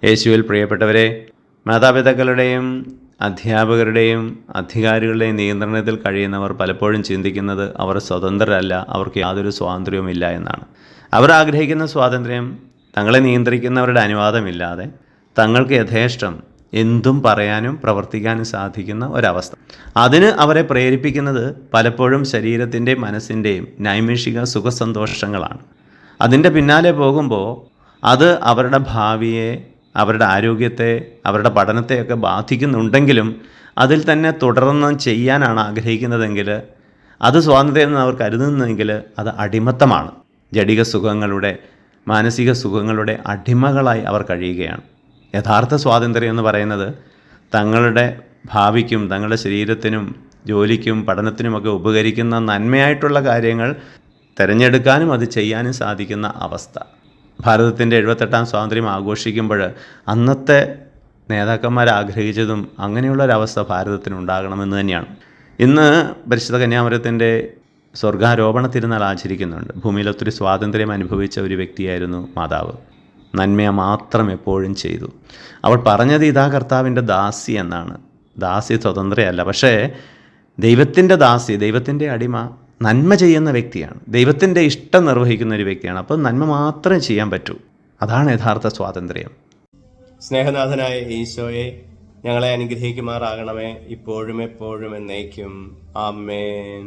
യേശുവിൽ പ്രിയപ്പെട്ടവരെ, മാതാപിതാക്കളുടെയും അധ്യാപകരുടെയും അധികാരികളുടെയും നിയന്ത്രണത്തിൽ കഴിയുന്നവർ പലപ്പോഴും ചിന്തിക്കുന്നത് അവർ സ്വതന്ത്രരല്ല, അവർക്ക് യാതൊരു സ്വാതന്ത്ര്യവുമില്ല എന്നാണ്. അവർ ആഗ്രഹിക്കുന്ന സ്വാതന്ത്ര്യം തങ്ങളെ നിയന്ത്രിക്കുന്നവരുടെ അനുവാദമില്ലാതെ തങ്ങൾക്ക് യഥേഷ്ടം എന്തും പറയാനും പ്രവർത്തിക്കാനും സാധിക്കുന്ന ഒരവസ്ഥ. അതിന് അവരെ പ്രേരിപ്പിക്കുന്നത് പലപ്പോഴും ശരീരത്തിൻ്റെയും മനസ്സിൻ്റെയും നൈമിഷിക സുഖസന്തോഷങ്ങളാണ്. അതിൻ്റെ പിന്നാലെ പോകുമ്പോൾ അത് അവരുടെ ഭാവിയെ, അവരുടെ ആരോഗ്യത്തെ, അവരുടെ പഠനത്തെയൊക്കെ ബാധിക്കുന്നുണ്ടെങ്കിലും അതിൽ തന്നെ തുടർന്ന് ചെയ്യാനാണ് ആഗ്രഹിക്കുന്നതെങ്കിൽ, അത് സ്വാതന്ത്ര്യം എന്ന് അവർ കരുതുന്നതെങ്കിൽ അത് അടിമത്തമാണ്. ജഡിക സുഖങ്ങളുടെ, മാനസിക സുഖങ്ങളുടെ അടിമകളായി അവർ കഴിയുകയാണ്. യഥാർത്ഥ സ്വാതന്ത്ര്യം എന്ന് പറയുന്നത് തങ്ങളുടെ ഭാവിക്കും തങ്ങളുടെ ശരീരത്തിനും ജോലിക്കും പഠനത്തിനുമൊക്കെ ഉപകരിക്കുന്ന നന്മയായിട്ടുള്ള കാര്യങ്ങൾ തിരഞ്ഞെടുക്കാനും അത് ചെയ്യാനും സാധിക്കുന്ന അവസ്ഥ. ഭാരതത്തിൻ്റെ 78ാം സ്വാതന്ത്ര്യം ആഘോഷിക്കുമ്പോൾ അന്നത്തെ നേതാക്കന്മാർ ആഗ്രഹിച്ചതും അങ്ങനെയുള്ളൊരവസ്ഥ ഭാരതത്തിനുണ്ടാകണമെന്ന് തന്നെയാണ്. ഇന്ന് പരിശുദ്ധ കന്യാമറിയത്തിൻ്റെ സ്വർഗാരോപണ തിരുനാൾ ആചരിക്കുന്നുണ്ട്. ഭൂമിയിൽ ഒത്തിരി സ്വാതന്ത്ര്യം അനുഭവിച്ച ഒരു വ്യക്തിയായിരുന്നു മാതാവ്. നന്മയെ മാത്രം എപ്പോഴും ചെയ്തു. അവൾ പറഞ്ഞത് ഇതാ കർത്താവിൻ്റെ ദാസി എന്നാണ്. ദാസി സ്വതന്ത്രയല്ല, പക്ഷേ ദൈവത്തിൻ്റെ ദാസി, ദൈവത്തിൻ്റെ അടിമ നന്മ ചെയ്യുന്ന വ്യക്തിയാണ്, ദൈവത്തിൻ്റെ ഇഷ്ടം നിർവഹിക്കുന്ന ഒരു വ്യക്തിയാണ്. അപ്പോൾ നന്മ മാത്രമേ ചെയ്യാൻ പറ്റൂ. അതാണ് യഥാർത്ഥ സ്വാതന്ത്ര്യം. സ്നേഹനാഥനായ ഈശോയെ, ഞങ്ങളെ അനുഗ്രഹിക്കുമാറാകണമേ, ഇപ്പോഴും എപ്പോഴും എന്നേക്കും. ആമേൻ.